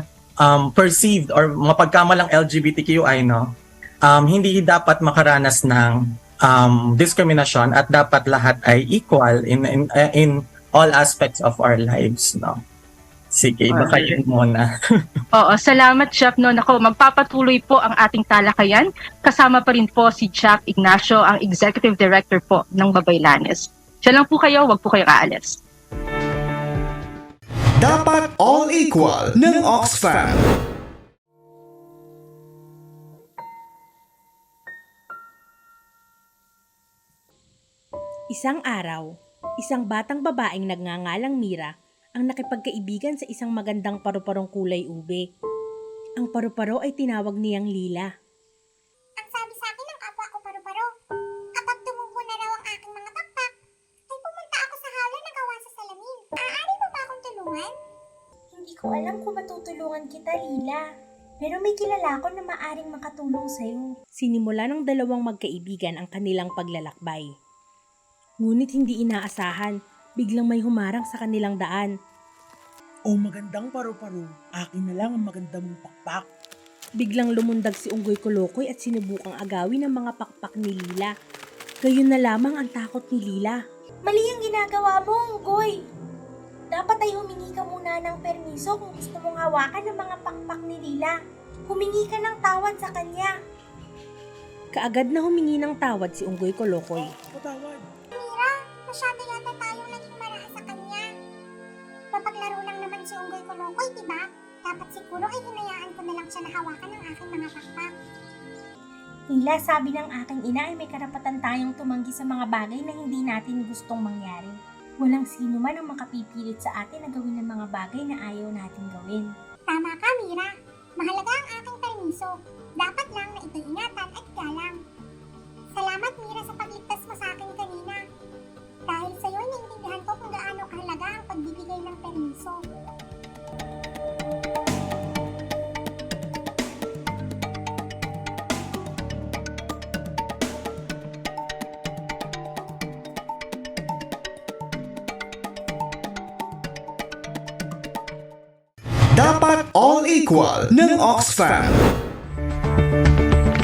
perceived or mapagkamalang LGBTQI, no, hindi dapat makaranas ng diskriminasyon at dapat lahat ay equal in all aspects of our lives, no. Sige, baka yun muna. Oo, salamat, Jack. No, nako, magpapatuloy po ang ating talakayan. Kasama pa rin po si Jack Ignacio, ang Executive Director po ng Babaylanes. Diyan lang po kayo, wag po kayong aalis. Dapat All Equal ng Oxfam. Isang araw, isang batang babaeng nagngangalang Mira ang nakipagkaibigan sa isang magandang paru-parong kulay ube. Ang paru-paro ay tinawag niyang Lila. Ang sabi sa akin ng kapwa ko paru-paro, kapag tumubo na raw ang aking mga pakpak, ay pumunta ako sa halo na gawa sa salamin. Maaari mo ba akong tulungan? Hindi ko alam kung matutulungan kita, Lila. Pero may kilala ko na maaring makatulong sa'yo. Sinimula ng dalawang magkaibigan ang kanilang paglalakbay. Ngunit hindi inaasahan, biglang may humarang sa kanilang daan. Oh, magandang paru-paro. Akin na lang ang maganda mong pakpak. Biglang lumundag si Unggoy Kolokoy at sinubukang agawin ang mga pakpak ni Lila. Gayon na lamang ang takot ni Lila. Mali ang ginagawa mo, Unggoy. Dapat ay humingi ka muna ng permiso kung gusto mong hawakan ang mga pakpak ni Lila. Humingi ka ng tawad sa kanya. Kaagad na humingi ng tawad si Unggoy Kolokoy. Patawad. Mira, masyado yata tayong naging maraha sa kanya. Papaglaro lang naman si Unggoy Kolokoy, diba? Dapat siguro ay hinayaan ko na lang siya na hawakan ng aking mga pakpak. Lila, sabi ng aking ina ay may karapatan tayong tumanggi sa mga bagay na hindi natin gustong mangyari. Walang sino man ang makapipilit sa atin na gawin ng mga bagay na ayaw natin gawin. Tama ka, Mira. Mahalaga ang aking permiso. Dapat lang na ito'y ingatan at galang. Salamat, Mira, sa pagligtas mo sa akin kanina. Dahil sa'yo, naiintindihan ko kung gaano kahalaga ang pagbibigay ng permiso. Dapat All Equal ng Oxfam.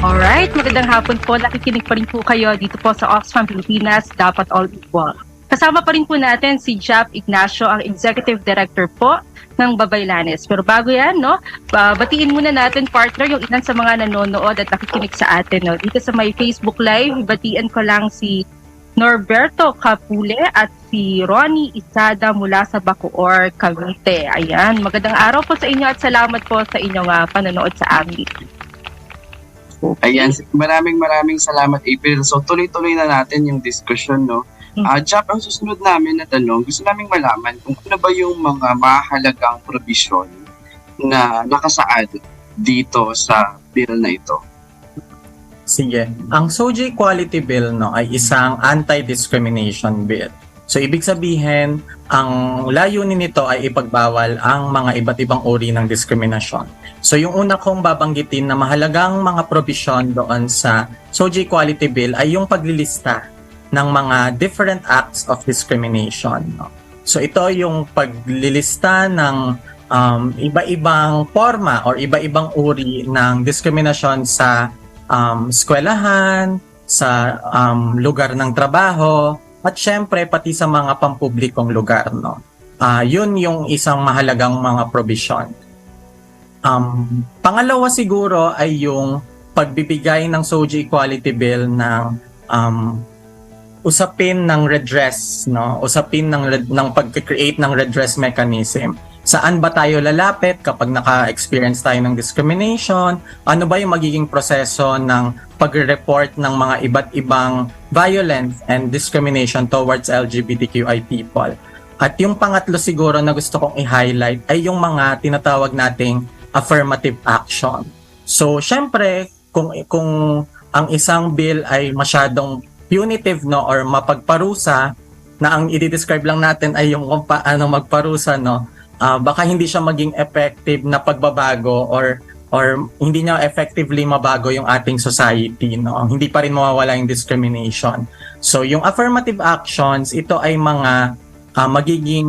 Alright, magandang hapon po. Nakikinig pa rin po kayo dito po sa Oxfam Pilipinas, Dapat All Equal. Kasama pa rin po natin si Jap Ignacio, ang Executive Director po ng Babaylanes. Pero bago yan, no, batiin muna natin, partner, yung ilan sa mga nanonood at nakikinig sa atin. No. Dito sa may Facebook Live, batiin ko lang si Norberto Capule at si Ronnie Isada mula sa Bacoor, Cavite. Ayan, magandang araw po sa inyo at salamat po sa inyong panonood sa amin. Ayan, maraming salamat, April. So tuloy-tuloy na natin yung discussion, no? Jap, ang susunod namin na tanong, gusto naming malaman kung ano ba yung mga mahalagang provision na nakasaad dito sa bill na ito. Sige. Ang SOGI Equality Bill, no, ay isang anti-discrimination bill. So ibig sabihin, ang layunin nito ay ipagbawal ang mga iba't ibang uri ng diskriminasyon. So yung una kong babanggitin na mahalagang mga provision doon sa SOGI Equality Bill ay yung paglilista ng mga different acts of discrimination. No? So ito yung paglilista ng iba-ibang forma or iba-ibang uri ng diskriminasyon sa eskwelahan, sa lugar ng trabaho, at syempre pati sa mga pampublikong lugar. No? Yun yung isang mahalagang mga provision. Pangalawa siguro ay yung pagbibigay ng SOGI Equality Bill ng usapin ng redress, no? Usapin ng pag-create ng redress mechanism. Saan ba tayo lalapit kapag naka-experience tayo ng discrimination? Ano ba yung magiging proseso ng pag-report ng mga iba't ibang violence and discrimination towards LGBTQI people? At yung pangatlo siguro na gusto kong i-highlight ay yung mga tinatawag nating affirmative action. So, syempre, kung ang isang bill ay masyadong punitive, no, or mapagparusa, na ang i-describe lang natin ay yung kung paano magparusa, no, baka hindi siya maging effective na pagbabago or hindi niya effectively mabago yung ating society, no. Hindi pa rin mawawala yung discrimination. So yung affirmative actions, ito ay mga magiging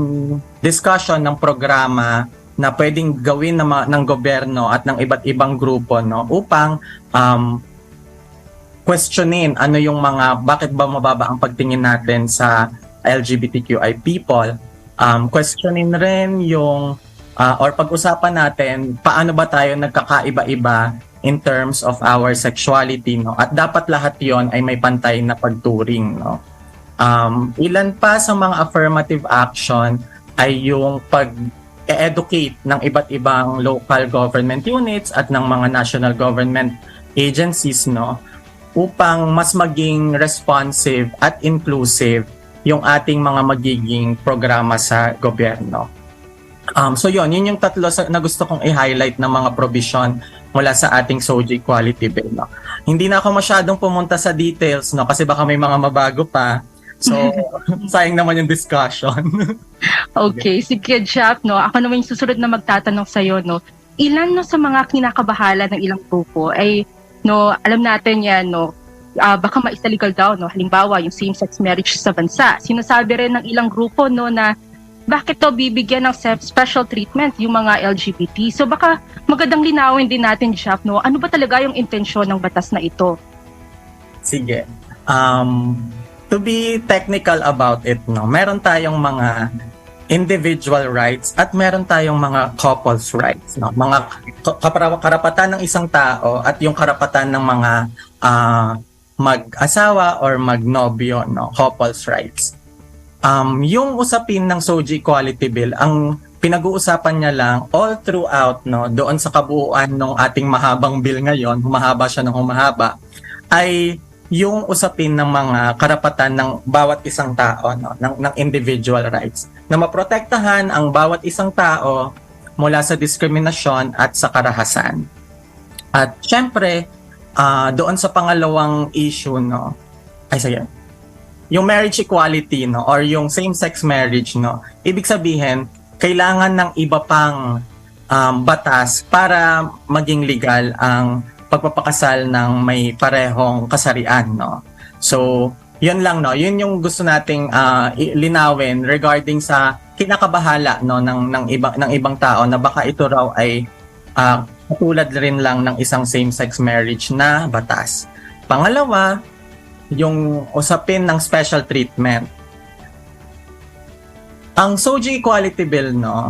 discussion ng programa na pwedeng gawin ng gobyerno at ng iba't ibang grupo, no, upang questionin ano yung bakit ba mababa ang pagtingin natin sa LGBTQI people. Questionin rin yung or pag-usapan natin paano ba tayo nagkakaiba-iba in terms of our sexuality, no? At dapat lahat yon ay may pantay na pagturing, no? Ilan pa sa mga affirmative action ay yung pag-educate ng iba't ibang local government units at ng mga national government agencies, no, upang mas maging responsive at inclusive yung ating mga magiging programa sa gobyerno. So yun yung tatlo na gusto kong i-highlight na mga provision mula sa ating SOGI Equality Bill. No? Hindi na ako masyadong pumunta sa details, no, kasi baka may mga mabago pa. So, sayang naman yung discussion. Okay, sige, Jap, no. Ako naman yung susunod na magtatanong sa'yo, no. Ilan, no, sa mga kinakabahala ng ilang grupo ay, no, alam natin yan, no, baka maisaligal daw, no. Halimbawa, yung same-sex marriage sa bansa. Sinasabi rin ng ilang grupo, no, na bakit to bibigyan ng special treatment yung mga LGBT. So baka magandang linawin din natin, Jap, no, ano ba talaga yung intensyon ng batas na ito? Sige. To be technical about it, no, meron tayong mga individual rights at meron tayong mga couples rights, no, mga karapatan ng isang tao at yung karapatan ng mga mag-asawa or magnobyo, no, couples rights. Yung usapin ng SOGI Equality Bill, ang pinag-uusapan niya lang all throughout, no, doon sa kabuuan ng ating mahabang bill ngayon, humahaba siya ng humahaba, ay yung usapin ng mga karapatan ng bawat isang tao, no, ng individual rights, na maprotektahan ang bawat isang tao mula sa diskriminasyon at sa karahasan. At syempre, doon sa pangalawang issue, no, yung marriage equality, no, or yung same-sex marriage, no, ibig sabihin, kailangan ng iba pang batas para maging legal ang pagpapakasal ng may parehong kasarian, no. So, yun lang, no. Yun yung gusto nating linawin regarding sa kinakabahala, no, ng ibang tao na baka ito raw ay katulad rin lang ng isang same-sex marriage na batas. Pangalawa, yung usapin ng special treatment. Ang SOGI Equality Bill, no,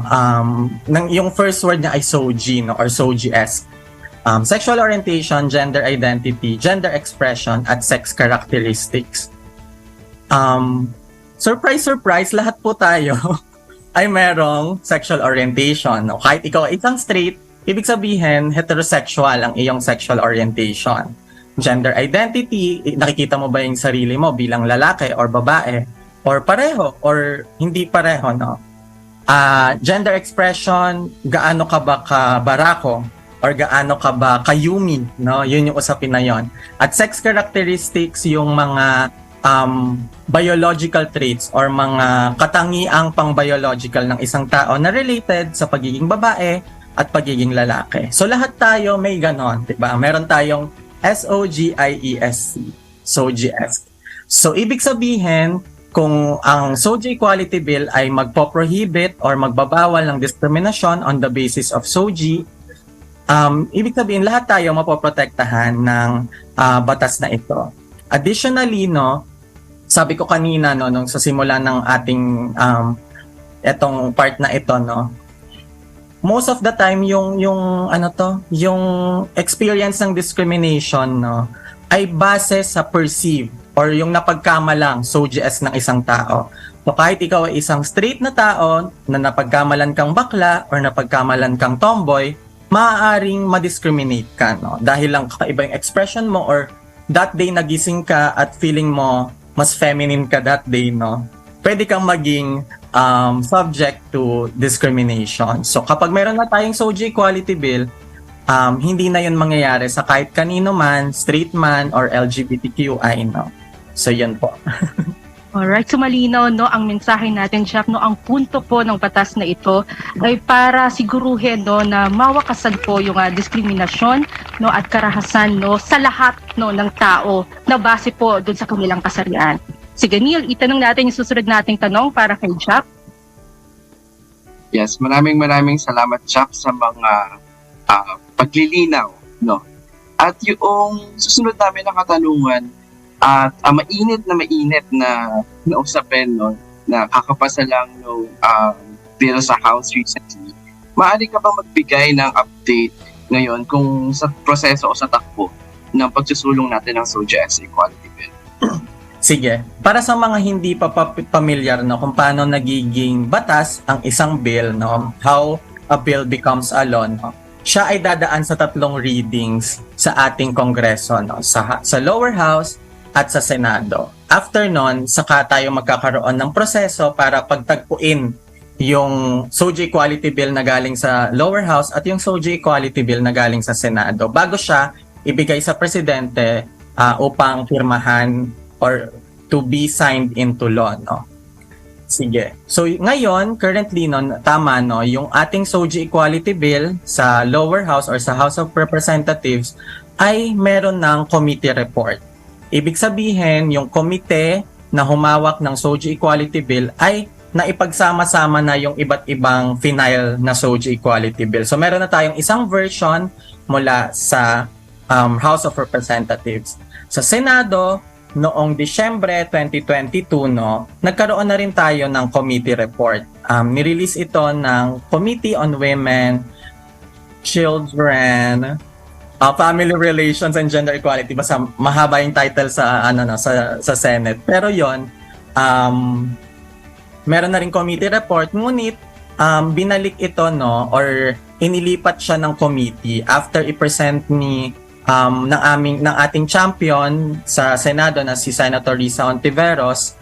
yung first word niya ay SOGI, no, or SOGI-esque. Sexual orientation, gender identity, gender expression, at sex characteristics. Surprise, surprise, lahat po tayo ay merong sexual orientation. No? Kahit ikaw ay isang straight, ibig sabihin, heterosexual ang iyong sexual orientation. Gender identity, nakikita mo ba yung sarili mo bilang lalaki or babae? Or pareho, or hindi pareho, no? Gender expression, gaano ka ba ka-barako? Or gaano ka ba kayumi, no? Yun yung usapin na yon. At sex characteristics, yung mga biological traits or mga katangiang pang-biological ng isang tao na related sa pagiging babae at pagiging lalaki. So lahat tayo may ganon, diba? Meron tayong SOGIESC, SOGIESC. So ibig sabihin, kung ang SOGI Equality Bill ay magpo-prohibit or magbabawal ng diskriminasyon on the basis of SOGI, ibig sabihin lahat tayo mapoprotektahan ng batas na ito. Additionally, no, sabi ko kanina, no, nung sa simula ng ating etong part na ito, no, most of the time yung experience ng discrimination, no, ay base sa perceive or yung napagkamalang SOGIES ng isang tao. So kahit ikaw ay isang straight na tao na napagkamalan kang bakla or napagkamalan kang tomboy, maaaring ma-discriminate ka, no? Dahil lang kakaiba yung expression mo or that day nagising ka at feeling mo mas feminine ka that day, no? Pwede kang maging subject to discrimination. So kapag meron na tayong SOGI Equality Bill, hindi na yun mangyayari sa kahit kanino man, straight man, or LGBTQI, no? So, yun po. Alright, so malinaw, no, ang mensahe natin, Jack, no, ang punto po ng batas na ito ay para siguruhin, no, na mawakasan po yung diskriminasyon, no, at karahasan, no, sa lahat, no, ng tao na base po doon sa kanilang kasarian. Sige, Neil, itanong natin yung susunod nating tanong para kay Jack. Yes, maraming salamat, Jack, sa mga paglilinaw, no. At yung susunod namin na katanungan at mainit na usapin, no, na kakapasa lang no bill sa House recently. Maaari ka bang magbigay ng update ngayon kung sa proseso o sa takbo ng pagsusulong natin ng SOGIES Equality Bill? Sige. Para sa mga hindi pa pamilyar, no, kung paano nagiging batas ang isang bill, no, how a bill becomes a law, no, siya ay dadaan sa 3 readings sa ating Kongreso, no, sa lower house at sa Senado. After nun, saka tayo magkakaroon ng proseso para pagtagpuin yung SOGI Equality Bill na galing sa lower house at yung SOGI Equality Bill na galing sa Senado bago siya ibigay sa presidente upang pirmahan or to be signed into law, no? Sige. So ngayon, currently, no, tama, no, yung ating SOGI Equality Bill sa lower house or sa House of Representatives ay meron ng committee report. Ibig sabihin, yung komite na humawak ng SOGI Equality Bill ay naipagsama-sama na yung iba't ibang final na SOGI Equality Bill. So meron na tayong isang version mula sa House of Representatives. Sa Senado, noong Disyembre 2022, no, nagkaroon na rin tayo ng committee report. Nirelease ito ng Committee on Women, Children, Family Relations and Gender Equality. Basta mahaba yung title sa sa Senate. Pero yon, meron na rin committee report, ngunit binalik ito, no, or inilipat siya ng committee after i-present ni ng ating champion sa Senado na si Senator Risa Hontiveros.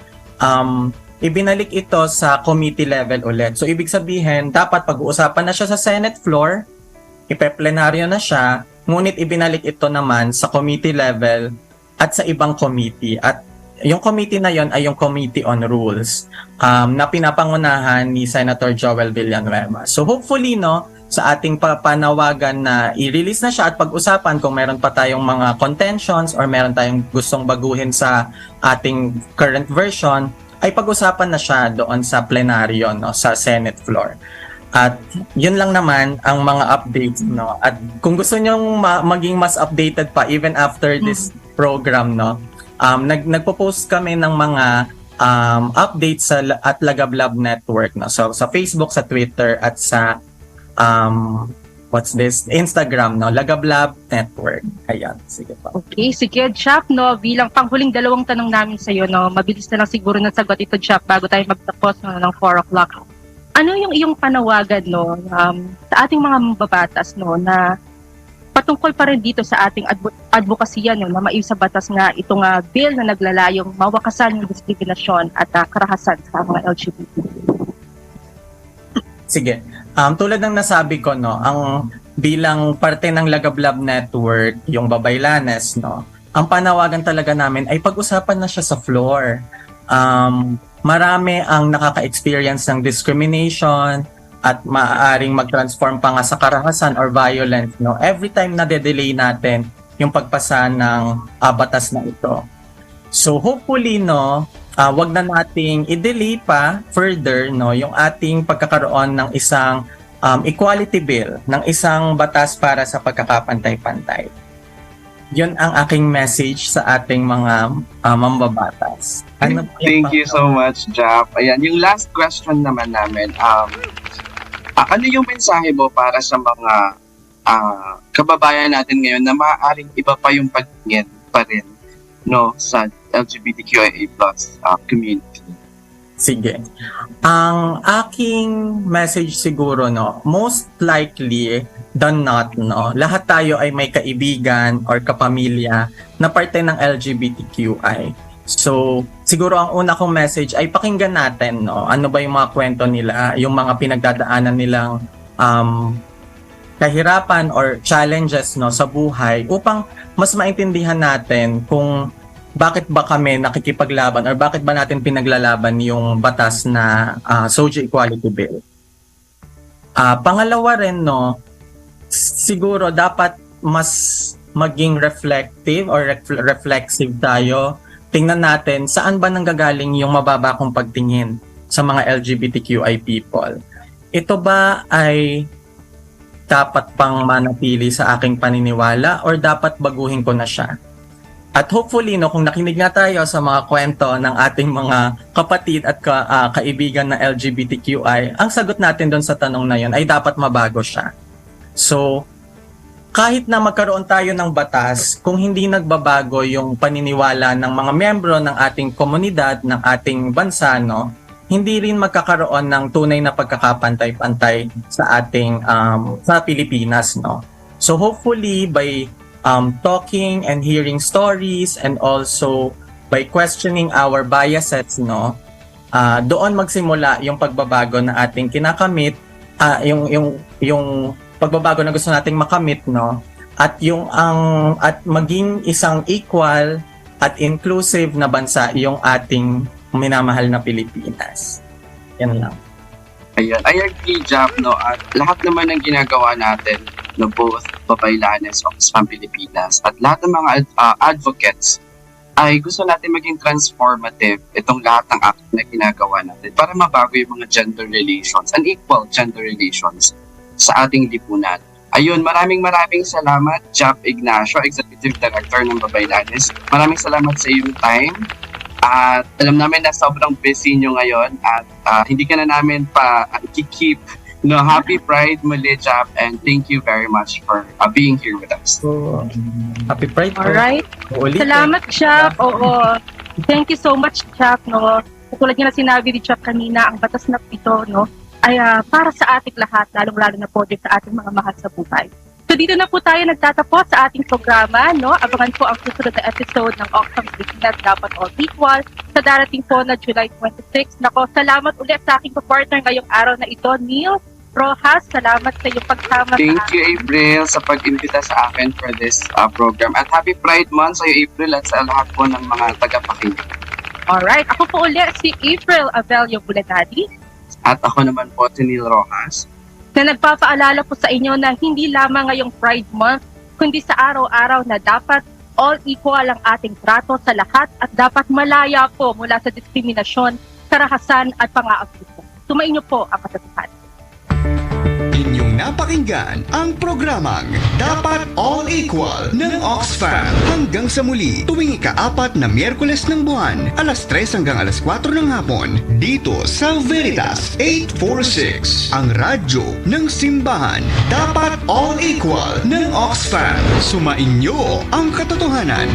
Ibinalik ito sa committee level ulit. So ibig sabihin, dapat pag-uusapan na siya sa Senate floor, ipeplenaryo na siya, ngunit ibinalik ito naman sa committee level at sa ibang committee. At yung committee na yon ay yung Committee on Rules na pinapangunahan ni Senator Joel Villanueva. So hopefully, no, sa ating panawagan na i-release na siya at pag-usapan kung meron pa tayong mga contentions or meron tayong gustong baguhin sa ating current version, ay pag-usapan na siya doon sa plenaryo, no, sa Senate floor. At yun lang naman ang mga updates, no. At kung gusto niyo maging mas updated pa even after this program, no, nagpo-post kami ng mga updates at Lagablab Network. No? So sa Facebook, sa Twitter, at sa Instagram, no? Lagablab Network. Ayan, sige pa. Okay, sige, Jap, no, bilang panghuling dalawang tanong namin sa iyo, no, mabilis na lang siguro na sagot ito, Jap, bago tayo magtapos ng 4 o'clock. Ano yung iyong panawagan, no, sa ating mga mababatas, no, na patungkol pa rin dito sa ating advokasya, no, na maayos sa batas nga itong bill na naglalayong mawakasan yung diskriminasyon at karahasan sa mga LGBT? Sige. Tulad ng nasabi ko, no, ang bilang parte ng Lagablab Network, yung Babaylanes, no, ang panawagan talaga namin ay pag-usapan na siya sa floor. Marami ang nakaka-experience ng discrimination at maaaring mag-transform pa nga sa karahasan or violence, no, every time na de-delay natin yung pagpasa ng batas na ito. So hopefully, no, wag na nating i-delay pa further, no, yung ating pagkakaroon ng isang equality bill, ng isang batas para sa pagkakapantay-pantay. Yun ang aking message sa ating mga mambabatas. Thank you so much, Jap. Ayan, yung last question naman namin, ano yung mensahe mo para sa mga kababayan natin ngayon na maaaring iba pa yung pagtingin pa rin, no, sa LGBTQIA+ community? Sige. Ang aking message siguro, no, most likely than not, no, lahat tayo ay may kaibigan or kapamilya na parte ng LGBTQI. So, siguro ang una kong message ay pakinggan natin, no, ano ba yung mga kwento nila, yung mga pinagdadaanan nilang kahirapan or challenges, no, sa buhay upang mas maintindihan natin kung bakit ba kami nakikipaglaban or bakit ba natin pinaglalaban yung batas na SOGIE Equality Bill. Pangalawa rin, no, siguro dapat mas maging reflective or reflexive tayo. Tingnan natin saan ba nanggagaling yung mababa kong pagtingin sa mga LGBTQI people. Ito ba ay dapat pang manatili sa aking paniniwala or dapat baguhin ko na siya? At hopefully, no, kung nakinig na tayo sa mga kwento ng ating mga kapatid at kaibigan na LGBTQI, ang sagot natin doon sa tanong na yun ay dapat mabago siya. So, kahit na magkaroon tayo ng batas, kung hindi nagbabago yung paniniwala ng mga miyembro ng ating komunidad, ng ating bansa, no, hindi rin magkakaroon ng tunay na pagkakapantay-pantay sa ating sa Pilipinas, no. So hopefully by talking and hearing stories and also by questioning our biases, no, doon magsimula yung pagbabago na ating kinakamit, yung pagbabago na gusto nating makamit, no, at at maging isang equal at inclusive na bansa yung ating minamahal na Pilipinas. Yan lang. Ayan, I agree, Jap, no, at lahat naman ng ginagawa natin, no, both Babaylanes, Oxfam Pilipinas, at lahat ng mga advocates ay gusto natin maging transformative itong lahat ng act na ginagawa natin para mabago yung mga gender relations, unequal gender relations sa ating lipunan. Ayun, maraming salamat, Jap Ignacio, Executive Director ng Babaylanes. Maraming salamat sa iyong time. At alam namin na sobrang busy nyo ngayon at hindi ka na namin pa keep. No, happy Pride muli, Jap, and thank you very much for being here with us. So, happy Pride. Alright. Salamat, Jap. Oo. Thank you so much, Jap, no. Tulad niya na sinabi ni Jap kanina, ang batas na ito, no, ay para sa ating lahat, lalong-lalo na po din sa ating mga mahal sa buhay. So dito na po tayo nagtatapos sa ating programa, no? Abangan po ang susunod na episode ng Oxfam Pilipinas Dapat All Equal sa darating po na July 26. Nako, salamat ulit sa aking partner ngayong araw na ito, Neil Rojas. Salamat sa iyong pagsama. Thank you, April, sa pag-imbita sa akin for this program. At happy Pride Month sa iyo, April, at sa lahat po ng mga tagapakinig. Alright, ako po ulit si April Avelio Bulanadi. At ako naman po si Neil Rojas, na nagpapaalala po sa inyo na hindi lamang ngayong Pride Month, kundi sa araw-araw na dapat all equal ang ating trato sa lahat at dapat malaya po mula sa diskriminasyon, karahasan at pang-aabuso. Sumainyo po ang katotohanan. Inyong napakinggan ang programang Dapat All Equal ng Oxfam. Hanggang sa muli, tuwing ika-4 na Miyerkules ng buwan, alas 3 hanggang alas 4 ng hapon, dito sa Veritas 846, ang radyo ng simbahan. Dapat All Equal ng Oxfam. Sumainyo ang katotohanan.